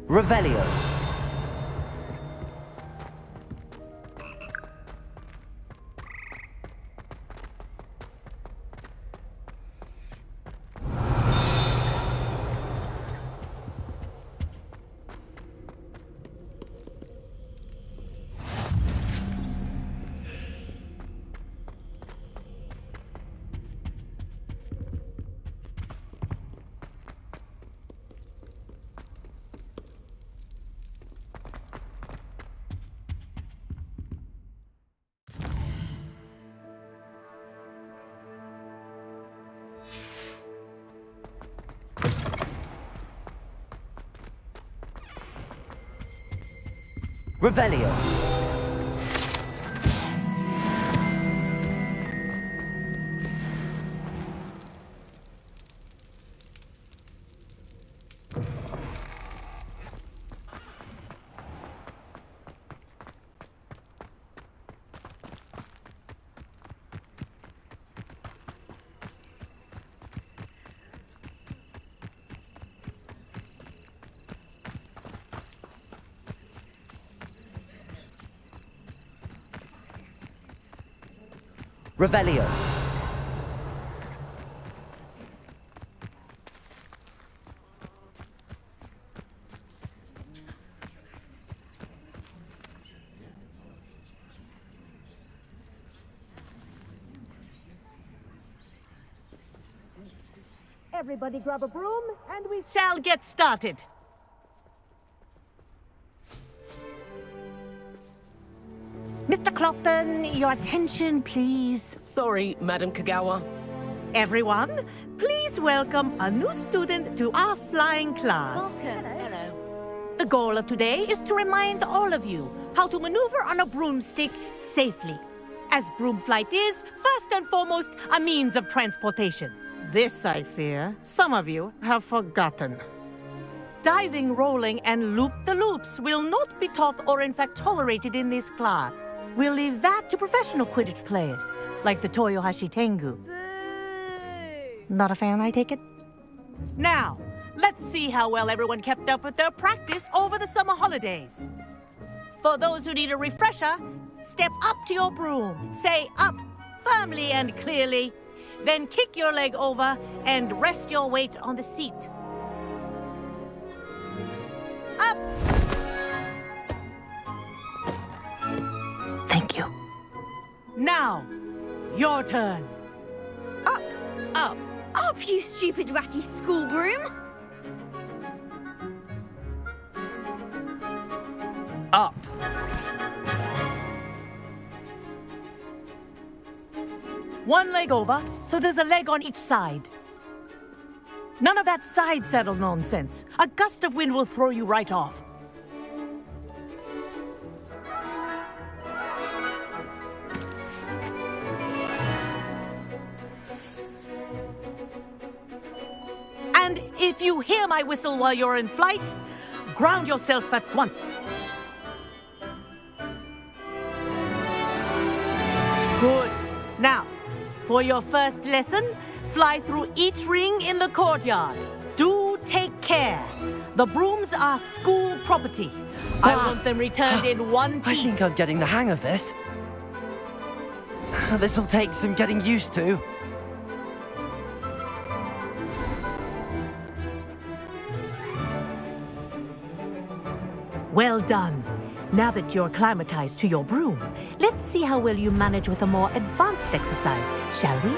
Revelio. Revelio. Revelio. Everybody grab a broom, and we shall get started. Mr. Clockton, your attention, please. Sorry, Madam Kagawa. Everyone, please welcome a new student to our flying class. Hello. The goal of today is to remind all of you how to maneuver on a broomstick safely, as broom flight is, first and foremost, a means of transportation. This, I fear, some of you have forgotten. Diving, rolling, and loop-the-loops will not be taught or in fact tolerated in this class. We'll leave that to professional Quidditch players, like the Toyohashi Tengu. Boo! Not a fan, I take it? Now, let's see how well everyone kept up with their practice over the summer holidays. For those who need a refresher, step up to your broom, say up firmly and clearly, then kick your leg over and rest your weight on the seat. Up! Thank you. Now, your turn. Up! Up! Up, you stupid ratty school broom! Up. One leg over, so there's a leg on each side. None of that side saddle nonsense. A gust of wind will throw you right off. And if you hear my whistle while you're in flight, ground yourself at once. Good. Now, for your first lesson, fly through each ring in the courtyard. Do take care. The brooms are school property. I want them returned in one piece. I think I'm getting the hang of this. This'll take some getting used to. Well done. Now that you're acclimatized to your broom, let's see how well you manage with a more advanced exercise, shall we?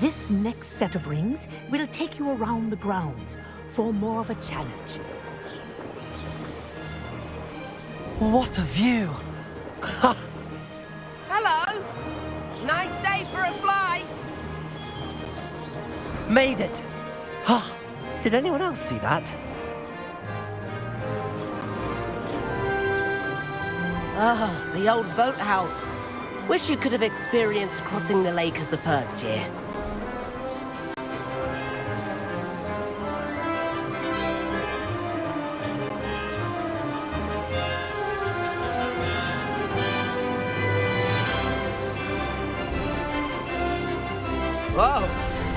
This next set of rings will take you around the grounds for more of a challenge. What a view! Hello! Nice day for a flight! Made it! Did anyone else see that? Ah, the old boathouse. Wish you could have experienced crossing the lake as the first year. Whoa,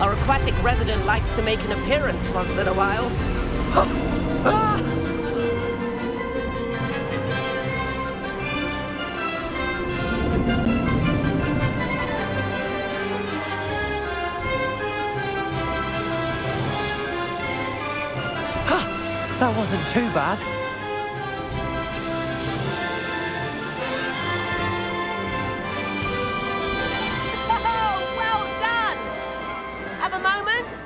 our aquatic resident likes to make an appearance once in a while. That wasn't too bad. Oh, well done! Have a moment?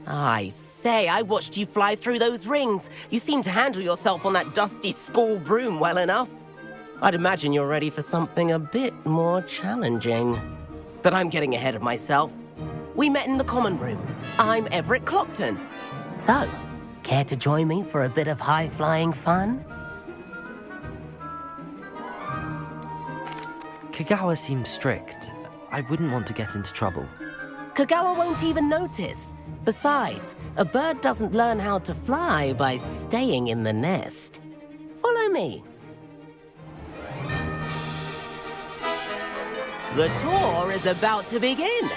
I say, I watched you fly through those rings. You seem to handle yourself on that dusty school broom well enough. I'd imagine you're ready for something a bit more challenging. But I'm getting ahead of myself. We met in the common room. I'm Everett Clopton. So, care to join me for a bit of high-flying fun? Kagawa seems strict. I wouldn't want to get into trouble. Kagawa won't even notice. Besides, a bird doesn't learn how to fly by staying in the nest. Follow me. The tour is about to begin.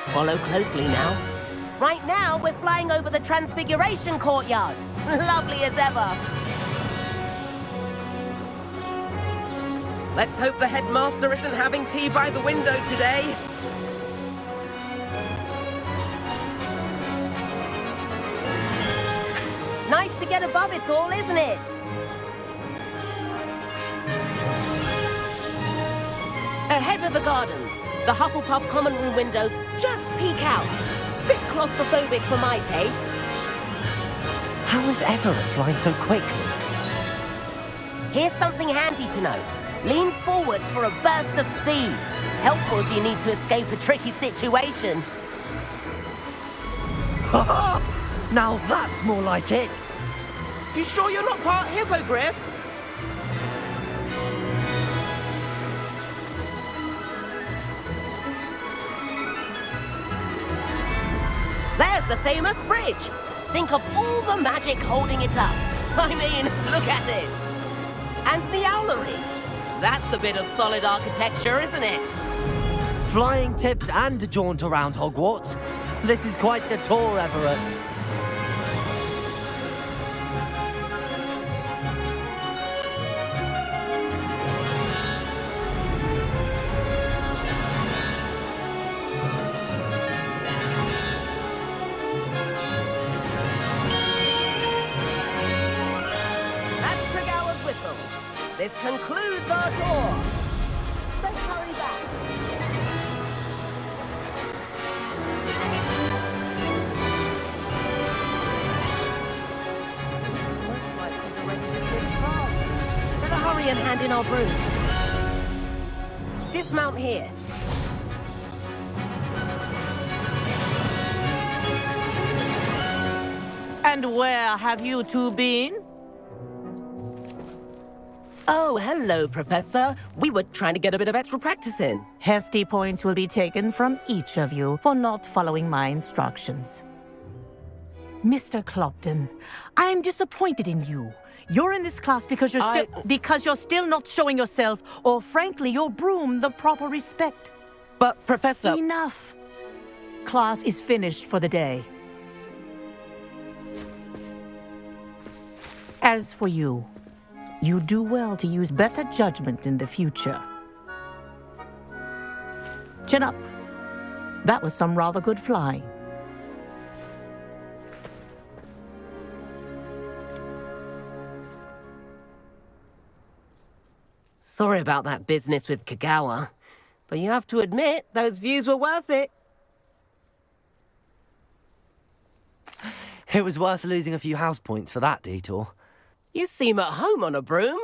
Follow closely now. Right now, we're flying over the Transfiguration Courtyard. Lovely as ever. Let's hope the headmaster isn't having tea by the window today. Nice to get above it all, isn't it? Ahead of the gardens, the Hufflepuff common room windows just peek out. Bit claustrophobic for my taste. How is Everett flying so quickly? Here's something handy to know. Lean forward for a burst of speed. Helpful if you need to escape a tricky situation. Now that's more like it. You sure you're not part hippogriff? There's the famous bridge. Think of all the magic holding it up. I mean, look at it. And the owlery. That's a bit of solid architecture, isn't it? Flying tips and a jaunt around Hogwarts. This is quite the tour, Everett. This concludes our tour. Let's hurry back. Looks like we're ready to take off. Better hurry and hand in our brooms. Dismount here. And where have you two been? Oh, hello, Professor. We were trying to get a bit of extra practice in. Hefty points will be taken from each of you for not following my instructions. Mr. Clopton, I am disappointed in you. You're in this class because you're still not showing yourself, or frankly, your broom the proper respect. But, Professor... Enough. Class is finished for the day. As for you, you do well to use better judgment in the future. Chin up. That was some rather good flying. Sorry about that business with Kagawa, but you have to admit, those views were worth it. It was worth losing a few house points for that detour. You seem at home on a broom.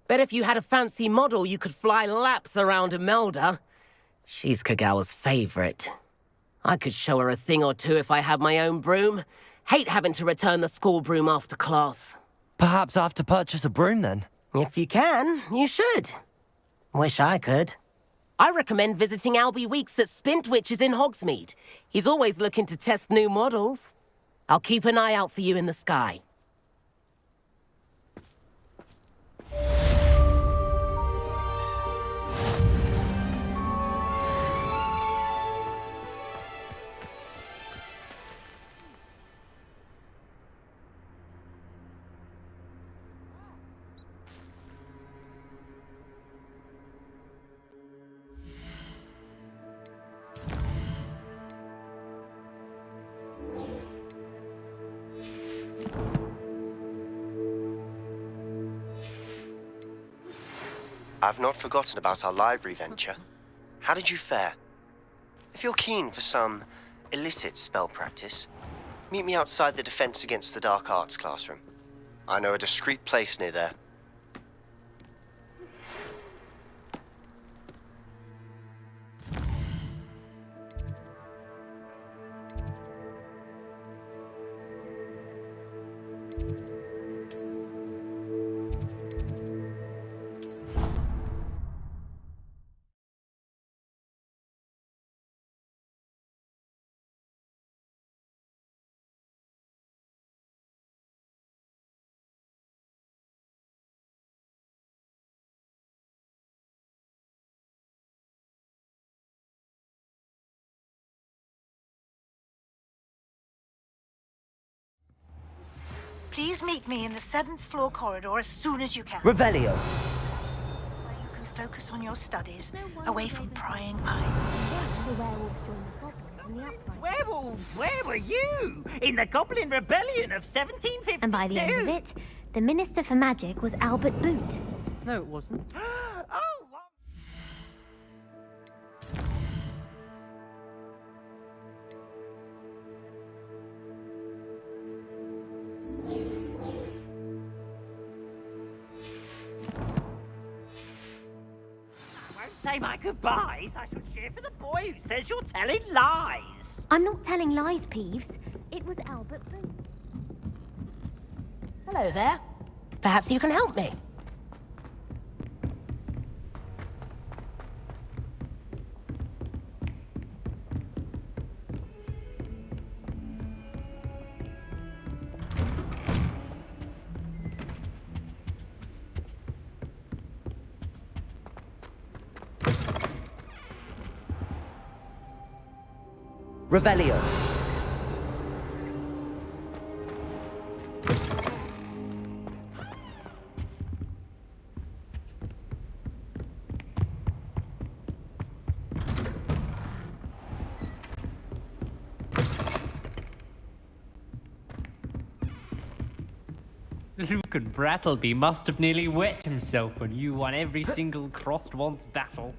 Bet if you had a fancy model, you could fly laps around Imelda. She's Kagawa's favorite. I could show her a thing or two if I had my own broom. Hate having to return the school broom after class. Perhaps I have to purchase a broom then. If you can, you should. Wish I could. I recommend visiting Albie Weeks at Spintwitches in Hogsmeade. He's always looking to test new models. I'll keep an eye out for you in the sky. I've not forgotten about our library venture. How did you fare? If you're keen for some illicit spell practice, meet me outside the Defense Against the Dark Arts classroom. I know a discreet place near there. Please meet me in the 7th floor corridor as soon as you can. Revelio. Where you can focus on your studies, away from prying eyes. Werewolves, where were you? In the Goblin Rebellion of 1752? And by the end of it, the Minister for Magic was Albert Boot. No, it wasn't. Oh, what? Say my goodbyes. I shall cheer for the boy who says you're telling lies. I'm not telling lies, Peeves. It was Albert Boot. Hello there. Perhaps you can help me. Revelio. Luke and Brattleby must have nearly wet himself when you won every single crossed one's battle.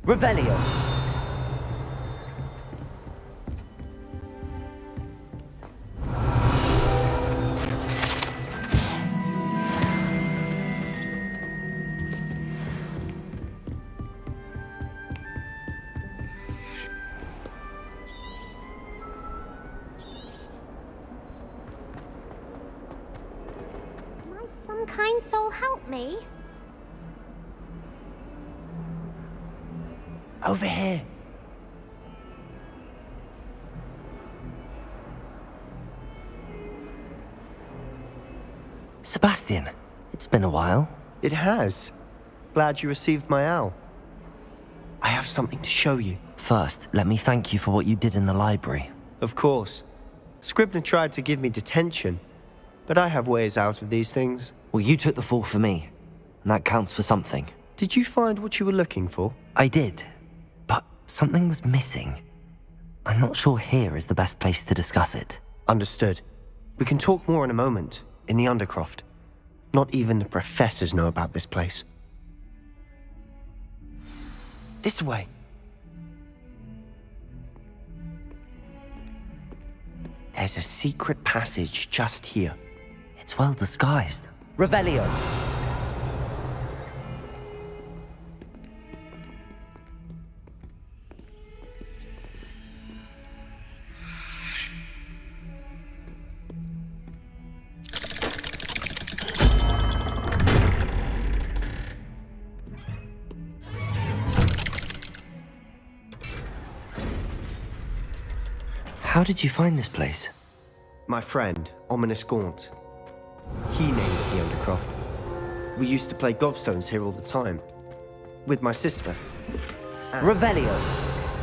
Revelio. Might some kind soul help me? Over here. Sebastian, it's been a while. It has. Glad you received my owl. I have something to show you. First, let me thank you for what you did in the library. Of course. Scribner tried to give me detention, but I have ways out of these things. Well, you took the fall for me, and that counts for something. Did you find what you were looking for? I did, but something was missing. I'm not sure here is the best place to discuss it. Understood. We can talk more in a moment, in the Undercroft. Not even the professors know about this place. This way. There's a secret passage just here. It's well disguised. Revelio. How did you find this place? My friend, Ominous Gaunt. He named it the Undercroft. We used to play gobstones here all the time. With my sister. Revelio.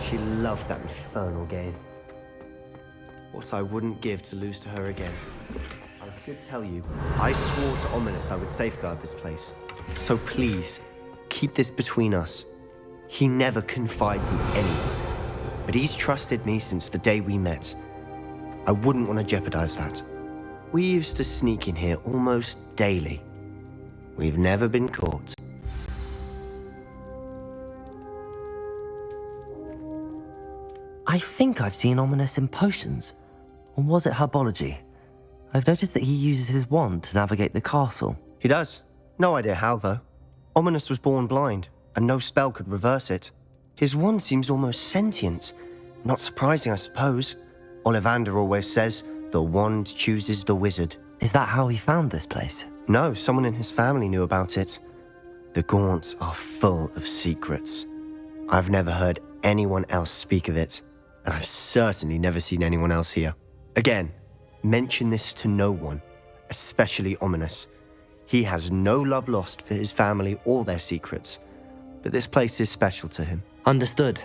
She loved that infernal game. What I wouldn't give to lose to her again. I should tell you, I swore to Ominous I would safeguard this place. So please, keep this between us. He never confides in anyone. But he's trusted me since the day we met. I wouldn't want to jeopardize that. We used to sneak in here almost daily. We've never been caught. I think I've seen Ominous in potions. Or was it herbology? I've noticed that he uses his wand to navigate the castle. He does. No idea how, though. Ominous was born blind, and no spell could reverse it. His wand seems almost sentient. Not surprising, I suppose. Ollivander always says, the wand chooses the wizard. Is that how he found this place? No, someone in his family knew about it. The Gaunts are full of secrets. I've never heard anyone else speak of it, and I've certainly never seen anyone else here. Again, mention this to no one, especially Ominous. He has no love lost for his family or their secrets, but this place is special to him. Understood.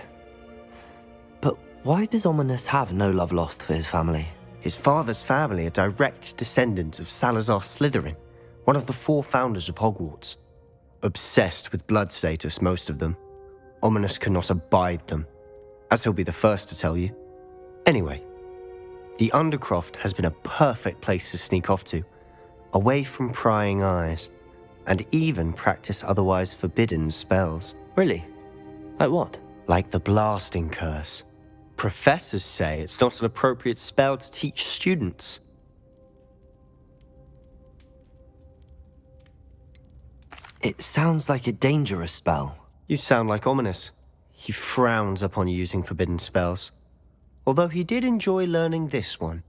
But why does Ominous have no love lost for his family? His father's family are direct descendants of Salazar Slytherin, one of the 4 founders of Hogwarts. Obsessed with blood status, most of them. Ominous cannot abide them, as he'll be the first to tell you. Anyway, the Undercroft has been a perfect place to sneak off to, away from prying eyes, and even practice otherwise forbidden spells. Really? Like what? Like the blasting curse. Professors say it's not an appropriate spell to teach students. It sounds like a dangerous spell. You sound like Ominous. He frowns upon using forbidden spells. Although he did enjoy learning this one.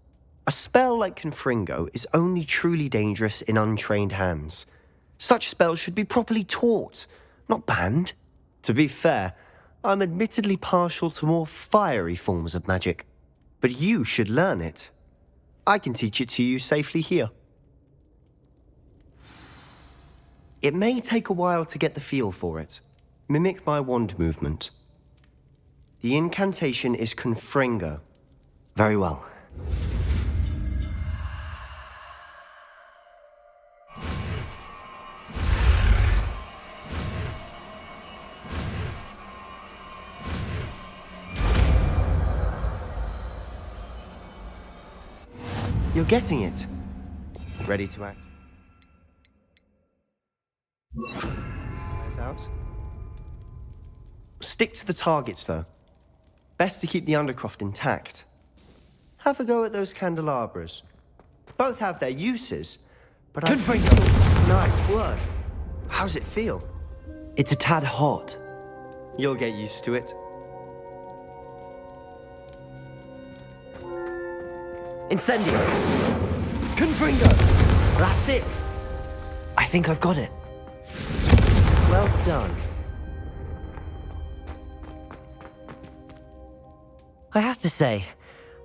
A spell like Confringo is only truly dangerous in untrained hands. Such spells should be properly taught, not banned. To be fair, I'm admittedly partial to more fiery forms of magic. But you should learn it. I can teach it to you safely here. It may take a while to get the feel for it. Mimic my wand movement. The incantation is Confringo. Very well. You're getting it. Ready to act? Eyes out. Stick to the targets, though. Best to keep the Undercroft intact. Have a go at those candelabras. Both have their uses, but Confringo! Nice work. How's it feel? It's a tad hot. You'll get used to it. Incendio. Confringo. That's it. I think I've got it. Well done. I have to say,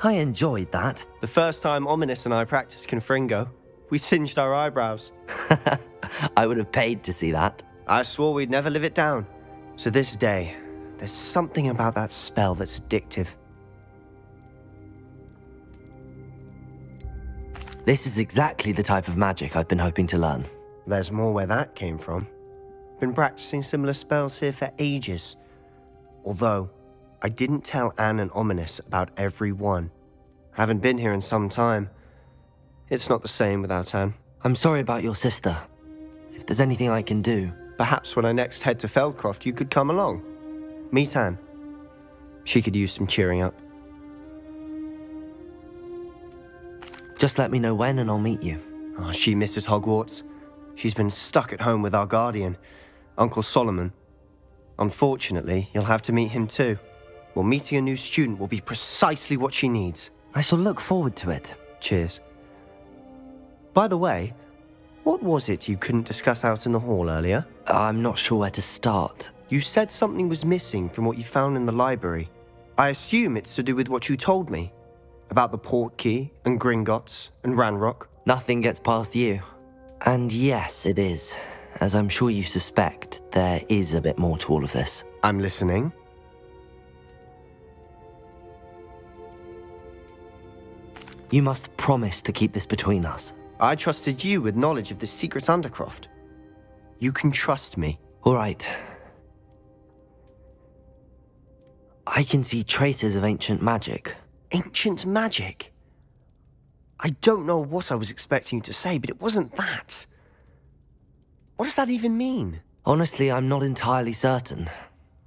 I enjoyed that. The first time Ominous and I practiced Confringo, we singed our eyebrows. I would have paid to see that. I swore we'd never live it down. To this day, there's something about that spell that's addictive. This is exactly the type of magic I've been hoping to learn. There's more where that came from. Been practicing similar spells here for ages. Although, I didn't tell Anne and Ominous about every one. Haven't been here in some time. It's not the same without Anne. I'm sorry about your sister. If there's anything I can do... Perhaps when I next head to Feldcroft, you could come along. Meet Anne. She could use some cheering up. Just let me know when and I'll meet you. Oh, she misses Hogwarts. She's been stuck at home with our guardian, Uncle Solomon. Unfortunately, you'll have to meet him too. Well, meeting a new student will be precisely what she needs. I shall look forward to it. Cheers. By the way, what was it you couldn't discuss out in the hall earlier? I'm not sure where to start. You said something was missing from what you found in the library. I assume it's to do with what you told me. About the Portkey, and Gringotts, and Ranrock. Nothing gets past you. And yes, it is. As I'm sure you suspect, there is a bit more to all of this. I'm listening. You must promise to keep this between us. I trusted you with knowledge of the secret Undercroft. You can trust me. All right. I can see traces of ancient magic. Ancient magic? I don't know what I was expecting you to say, but it wasn't that. What does that even mean? Honestly, I'm not entirely certain.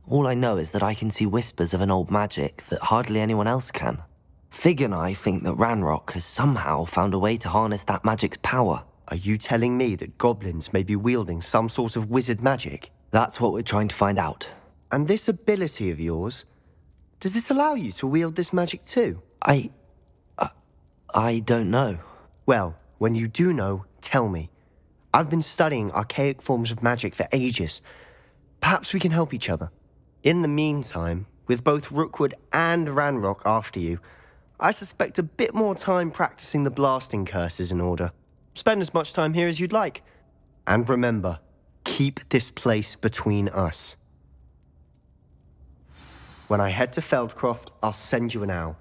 All I know is that I can see whispers of an old magic that hardly anyone else can. Fig and I think that Ranrock has somehow found a way to harness that magic's power. Are you telling me that goblins may be wielding some sort of wizard magic? That's what we're trying to find out. And this ability of yours, does it allow you to wield this magic too? I don't know. Well, when you do know, tell me. I've been studying archaic forms of magic for ages. Perhaps we can help each other. In the meantime, with both Rookwood and Ranrock after you, I suspect a bit more time practicing the blasting curse is in order. Spend as much time here as you'd like. And remember, keep this place between us. When I head to Feldcroft, I'll send you an owl.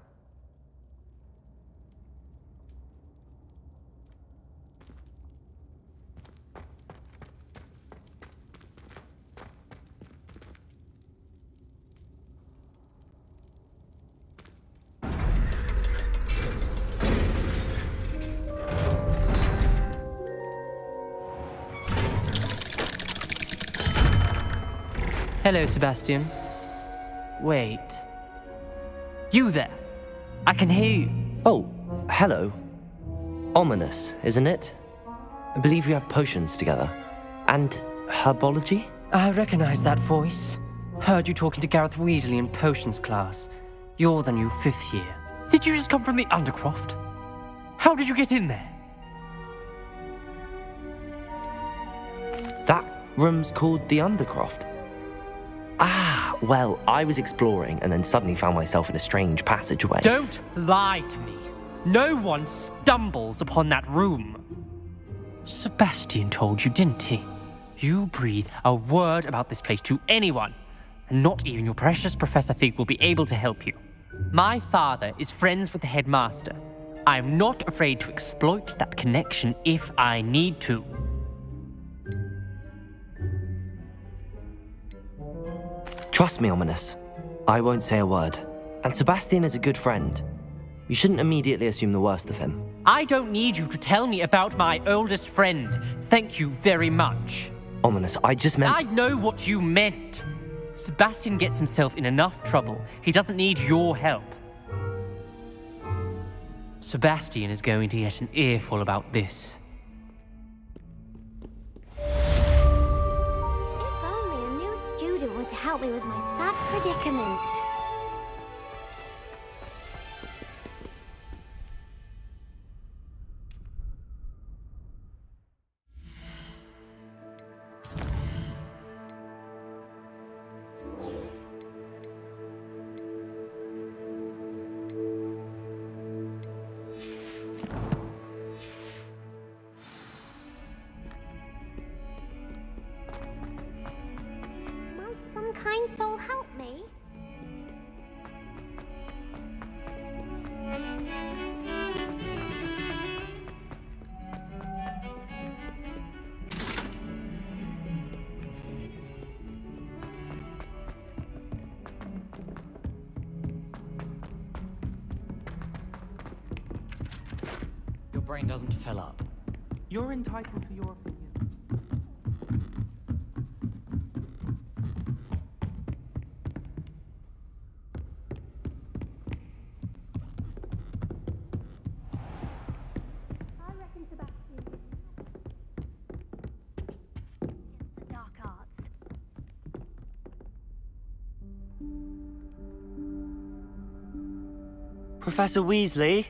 Hello, Sebastian. Wait. You there? I can hear you. Oh, hello. Ominous, isn't it? I believe we have potions together. And herbology? I recognize that voice. Heard you talking to Gareth Weasley in potions class. You're the new 5th year. Did you just come from the Undercroft? How did you get in there? That room's called the Undercroft. Ah, well, I was exploring and then suddenly found myself in a strange passageway. Don't lie to me. No one stumbles upon that room. Sebastian told you, didn't he? You breathe a word about this place to anyone, and not even your precious Professor Fig will be able to help you. My father is friends with the headmaster. I am not afraid to exploit that connection if I need to. Trust me, Ominous. I won't say a word. And Sebastian is a good friend. You shouldn't immediately assume the worst of him. I don't need you to tell me about my oldest friend. Thank you very much. Ominous, I just meant... I know what you meant. Sebastian gets himself in enough trouble. He doesn't need your help. Sebastian is going to get an earful about this. If only a new student were to help me with my sad predicament. Might some kind soul help me? Your brain doesn't fill up. You're entitled to your opinion. Professor Weasley?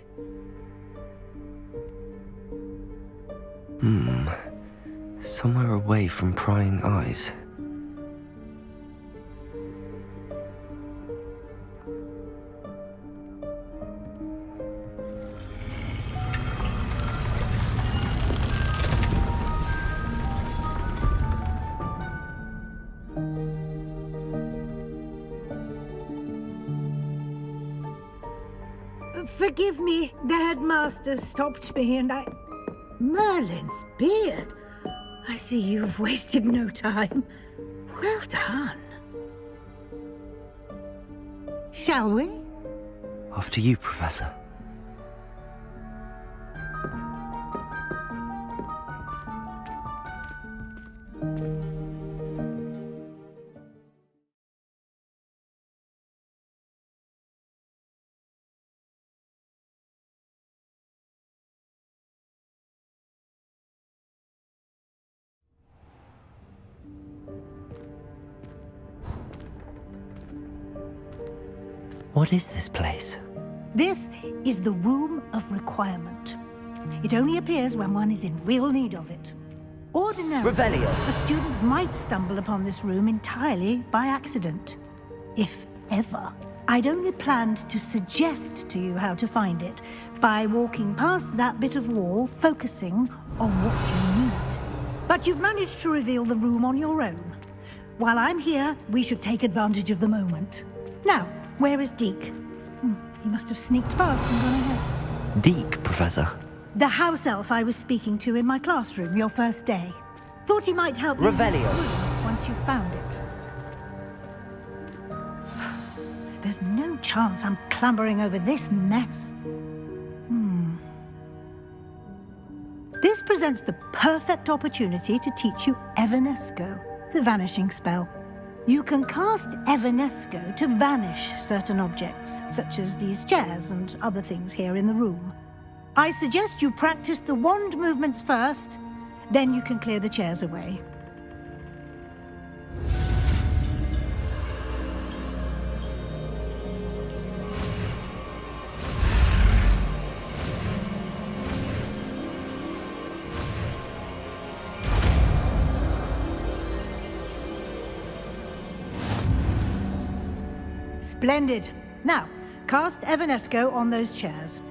Somewhere away from prying eyes. Forgive me, the headmaster stopped me and I... Merlin's beard. I see you've wasted no time. Well done. Shall we? Off to you, Professor. What is this place? This is the Room of Requirement. It only appears when one is in real need of it. Ordinarily, Revelio. a student might stumble upon this room entirely by accident. If ever. I'd only planned to suggest to you how to find it by walking past that bit of wall, focusing on what you need. But you've managed to reveal the room on your own. While I'm here, we should take advantage of the moment. Now, where is Deke? He must have sneaked past and gone ahead. Deke, Professor. The house elf I was speaking to in my classroom your first day. Thought he might help you Revelio. once you found it. There's no chance I'm clambering over this mess. This presents the perfect opportunity to teach you Evanesco, the vanishing spell. You can cast Evanesco to vanish certain objects, such as these chairs and other things here in the room. I suggest you practice the wand movements first, then you can clear the chairs away. Splendid. Now, cast Evanesco on those chairs.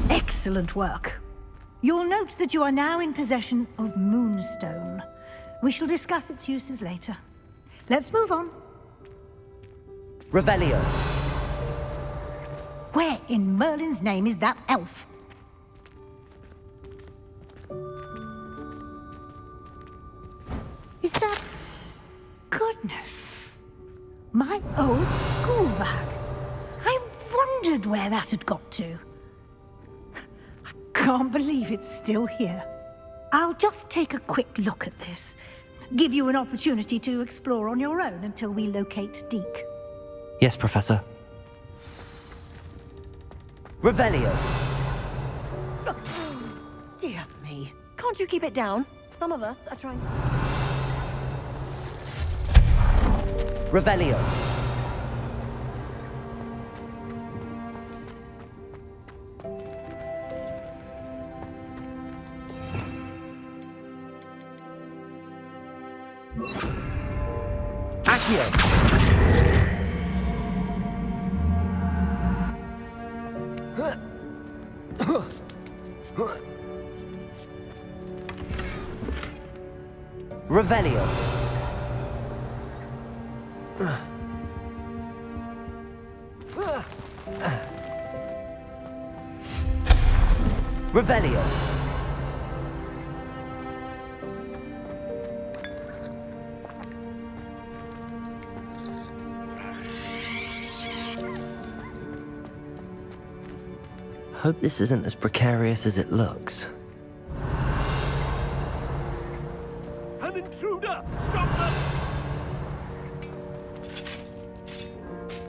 Excellent work. You'll note that you are now in possession of Moonstone. We shall discuss its uses later. Let's move on. Revelio. Where in Merlin's name is that elf? Is that... Goodness. My old school bag. I wondered where that had got to. I can't believe it's still here. I'll just take a quick look at this. Give you an opportunity to explore on your own until we locate Deke. Yes, Professor. Revelio. Dear me. Can't you keep it down? Some of us are trying... Revelio. Accio. Revelio. Revelio. Hope this isn't as precarious as it looks. An intruder! Stop them!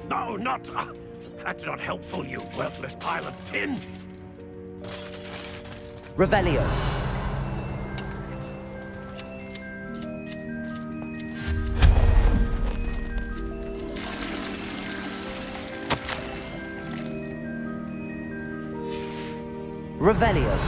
No, not... that's not helpful, you worthless pile of tin! Revelio. Revelio.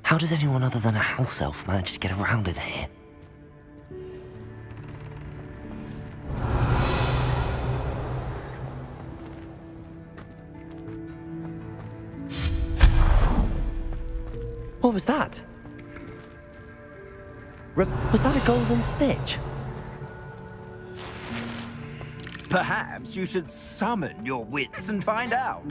How does anyone other than a house elf manage to get around in here? What was that? Was that a golden stitch? Perhaps you should summon your wits and find out.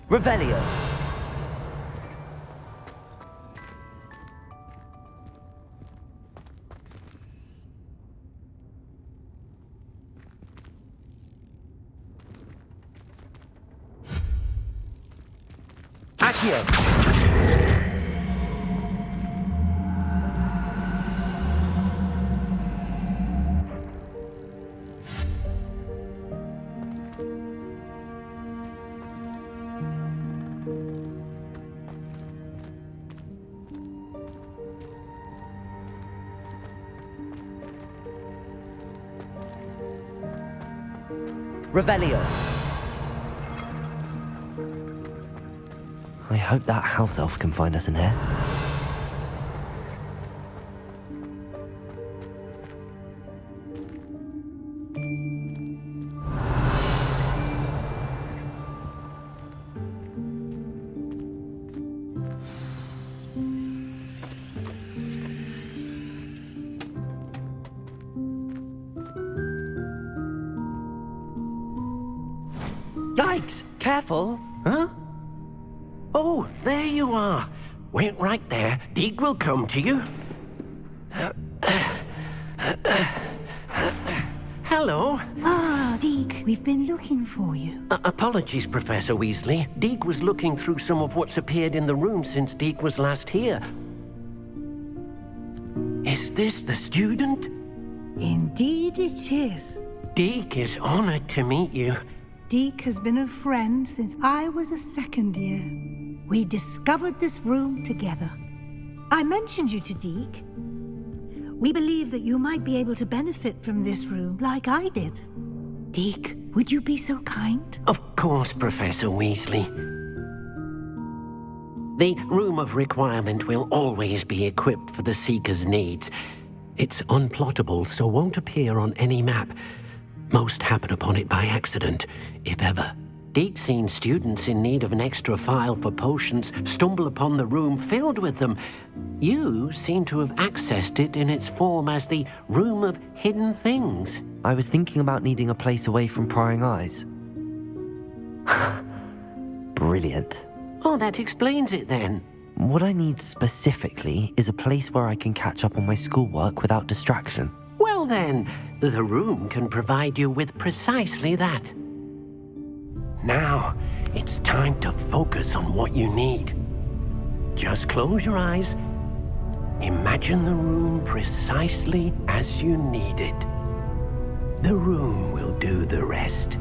Revelio. Accio. Revelio. I hope that house elf can find us in here. Yikes! Careful! Huh? Oh, there you are. Wait right there. Deek will come to you. Hello. Ah, Deke, we've been looking for you. Apologies, Professor Weasley. Deek was looking through some of what's appeared in the room since Deek was last here. Is this the student? Indeed it is. Deek is honored to meet you. Deke has been a friend since I was a second year. We discovered this room together. I mentioned you to Deke. We believe that you might be able to benefit from this room like I did. Deke, would you be so kind? Of course, Professor Weasley. The Room of Requirement will always be equipped for the Seeker's needs. It's unplottable, so won't appear on any map. Most happen upon it by accident, if ever. Deke's seen students in need of an extra file for potions stumble upon the room filled with them. You seem to have accessed it in its form as the Room of Hidden Things. I was thinking about needing a place away from prying eyes. Brilliant. Oh, that explains it then. What I need specifically is a place where I can catch up on my schoolwork without distraction. Well then, the room can provide you with precisely that. Now, it's time to focus on what you need. Just close your eyes. Imagine the room precisely as you need it. The room will do the rest.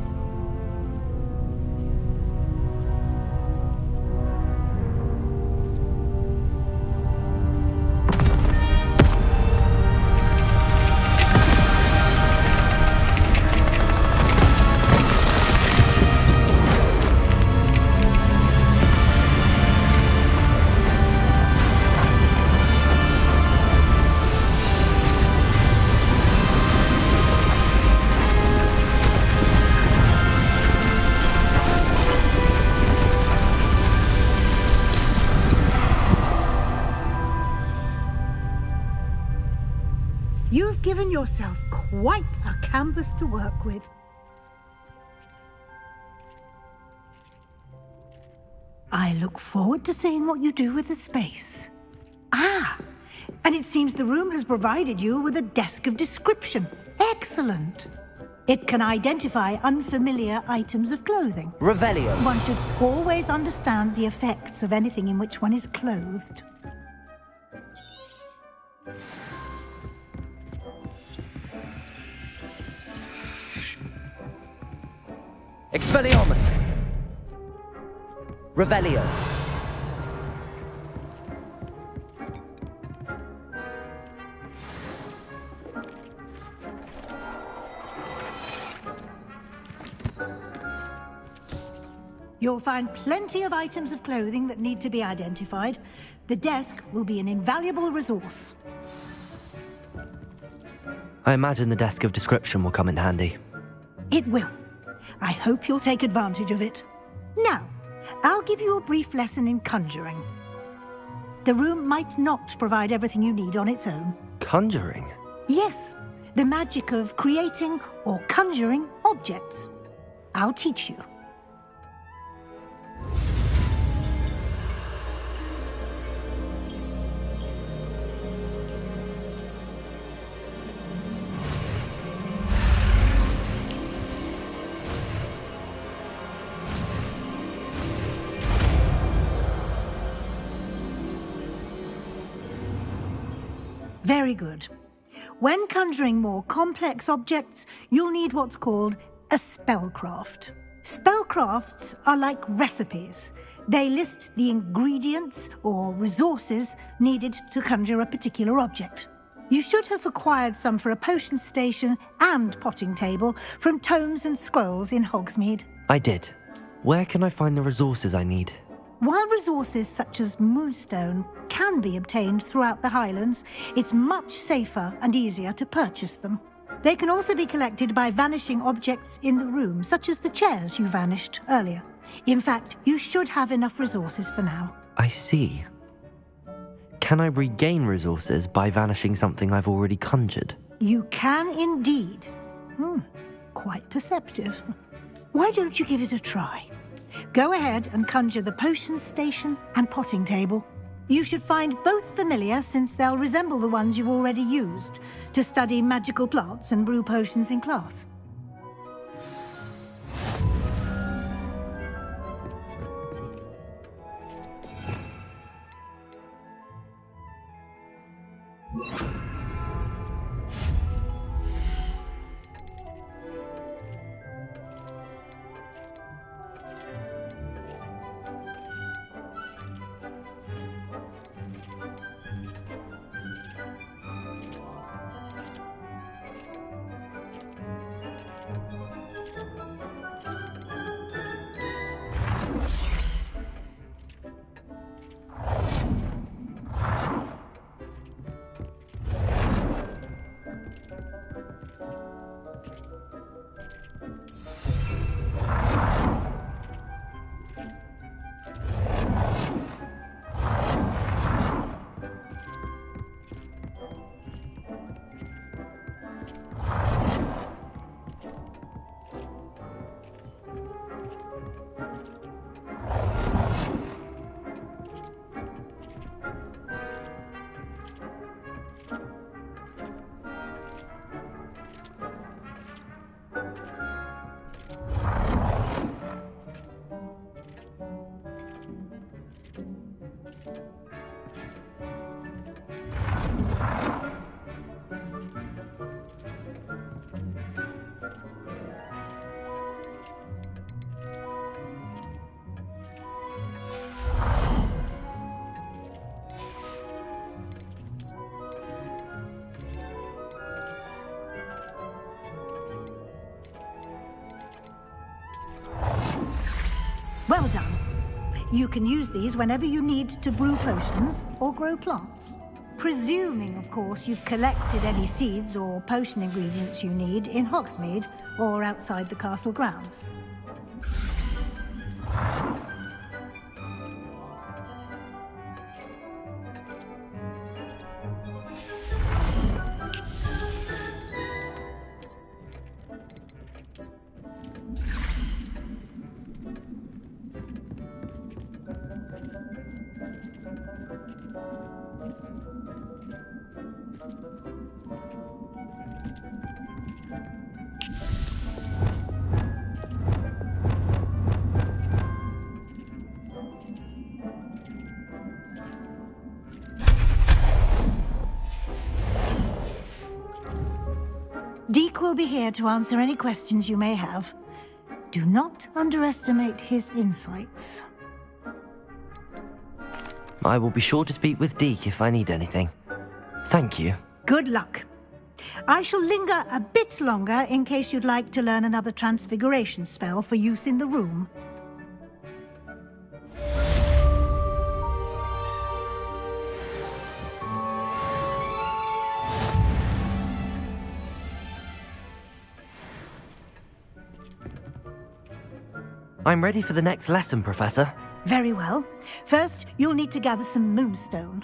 You've given yourself quite a canvas to work with. I look forward to seeing what you do with the space. Ah, and it seems the room has provided you with a desk of description. Excellent. It can identify unfamiliar items of clothing. Revelio. One should always understand the effects of anything in which one is clothed. Expelliarmus. Revelio. You'll find plenty of items of clothing that need to be identified. The desk will be an invaluable resource. I imagine the desk of description will come in handy. It will. I hope you'll take advantage of it. Now, I'll give you a brief lesson in conjuring. The room might not provide everything you need on its own. Conjuring? Yes, the magic of creating or conjuring objects. I'll teach you. Very good. When conjuring more complex objects, you'll need what's called a spellcraft. Spellcrafts are like recipes. They list the ingredients or resources needed to conjure a particular object. You should have acquired some for a potion station and potting table from tomes and scrolls in Hogsmeade. I did. Where can I find the resources I need? While resources such as moonstone can be obtained throughout the Highlands, it's much safer and easier to purchase them. They can also be collected by vanishing objects in the room, such as the chairs you vanished earlier. In fact, you should have enough resources for now. I see. Can I regain resources by vanishing something I've already conjured? You can indeed. Quite perceptive. Why don't you give it a try? Go ahead and conjure the potion station and potting table. You should find both familiar, since they'll resemble the ones you've already used to study magical plants and brew potions in class. Well done. You can use these whenever you need to brew potions or grow plants. Presuming, of course, you've collected any seeds or potion ingredients you need in Hogsmeade or outside the castle grounds. Deke will be here to answer any questions you may have. Do not underestimate his insights. I will be sure to speak with Deke if I need anything. Thank you. Good luck. I shall linger a bit longer in case you'd like to learn another transfiguration spell for use in the room. I'm ready for the next lesson, Professor. Very well. First, you'll need to gather some moonstone.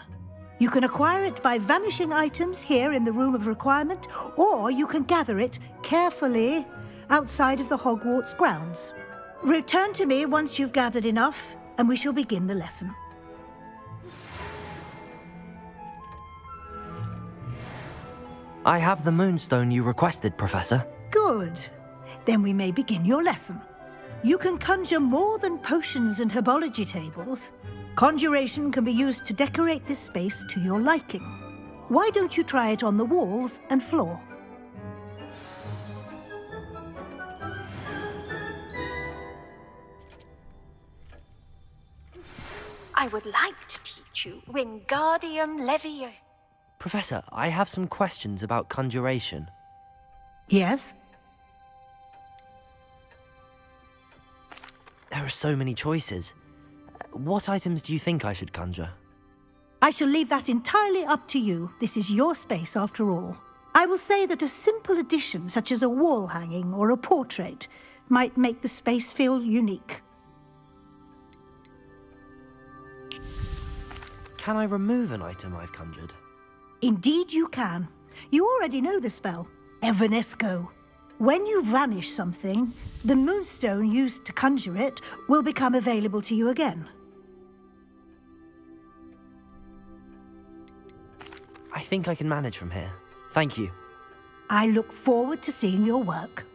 You can acquire it by vanishing items here in the Room of Requirement, or you can gather it carefully outside of the Hogwarts grounds. Return to me once you've gathered enough, and we shall begin the lesson. I have the moonstone you requested, Professor. Good. Then we may begin your lesson. You can conjure more than potions and herbology tables. Conjuration can be used to decorate this space to your liking. Why don't you try it on the walls and floor? I would like to teach you Wingardium Leviosa. Professor, I have some questions about conjuration. Yes? There are so many choices. What items do you think I should conjure? I shall leave that entirely up to you. This is your space after all. I will say that a simple addition, such as a wall hanging or a portrait, might make the space feel unique. Can I remove an item I've conjured? Indeed you can. You already know the spell, Evanesco. When you vanish something, the moonstone used to conjure it will become available to you again. I think I can manage from here. Thank you. I look forward to seeing your work.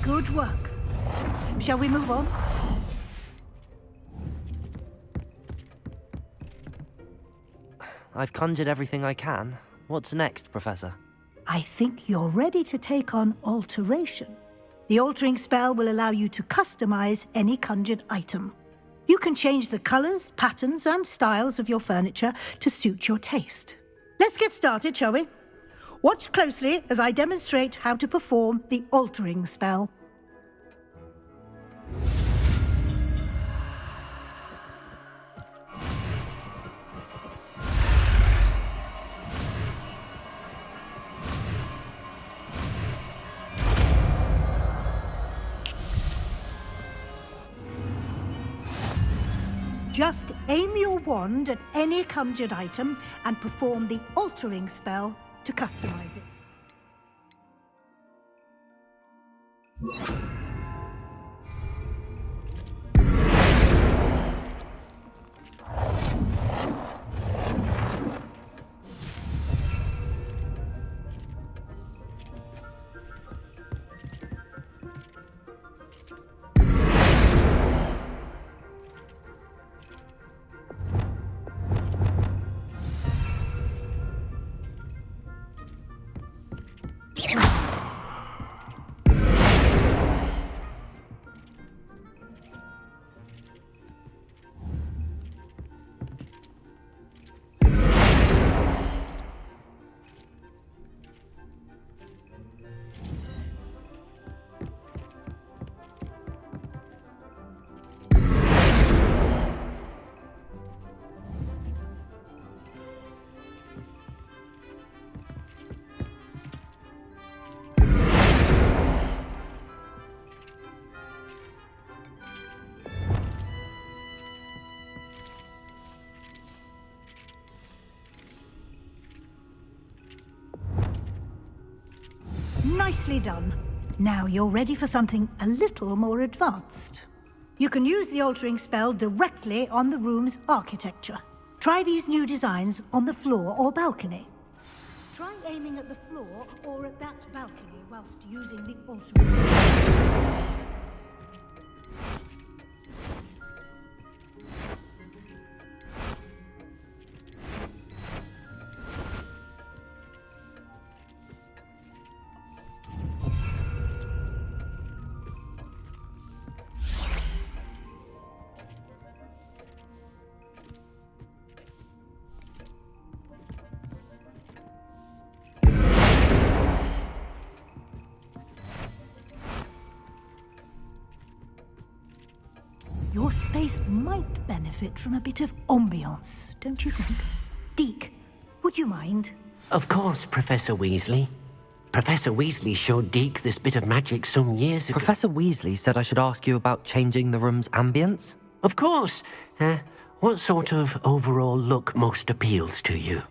Good work. Shall we move on? I've conjured everything I can. What's next, Professor? I think you're ready to take on alteration. The altering spell will allow you to customize any conjured item. You can change the colors, patterns, and styles of your furniture to suit your taste. Let's get started, shall we? Watch closely as I demonstrate how to perform the altering spell. Just aim your wand at any conjured item and perform the altering spell to customize it. Nicely done. Now you're ready for something a little more advanced. You can use the altering spell directly on the room's architecture. Try these new designs on the floor or balcony. Try aiming at the floor or at that balcony whilst using the altering spell. Your space might benefit from a bit of ambiance, don't you think? Deke, would you mind? Of course, Professor Weasley. Professor Weasley showed Deke this bit of magic some years ago. Professor Weasley said I should ask you about changing the room's ambience? Of course. What sort of overall look most appeals to you?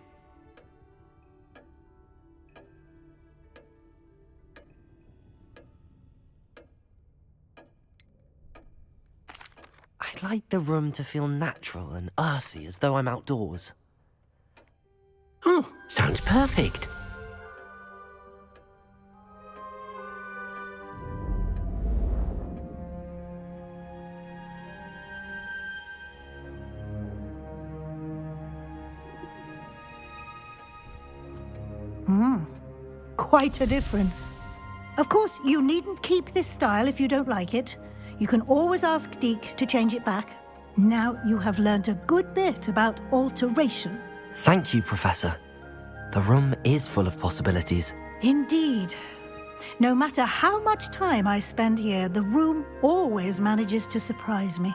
I'd like the room to feel natural and earthy, as though I'm outdoors. Oh, sounds perfect. Quite a difference. Of course, you needn't keep this style if you don't like it. You can always ask Deke to change it back. Now you have learned a good bit about alteration. Thank you, Professor. The room is full of possibilities. Indeed. No matter how much time I spend here, the room always manages to surprise me.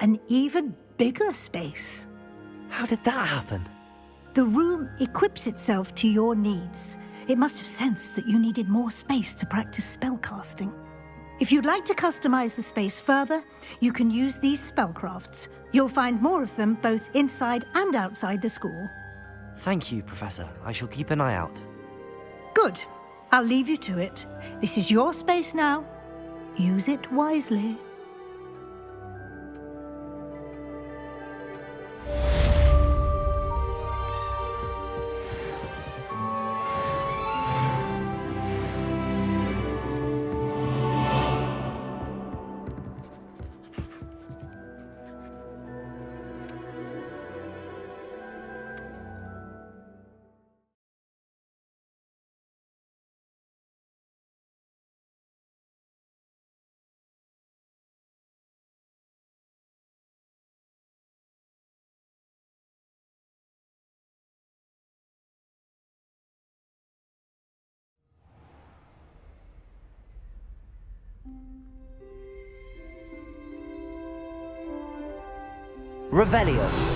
An even bigger space. How did that happen? The room equips itself to your needs. It must have sensed that you needed more space to practice spellcasting. If you'd like to customize the space further, you can use these spellcrafts. You'll find more of them both inside and outside the school. Thank you, Professor. I shall keep an eye out. Good. I'll leave you to it. This is your space now. Use it wisely. Revelio.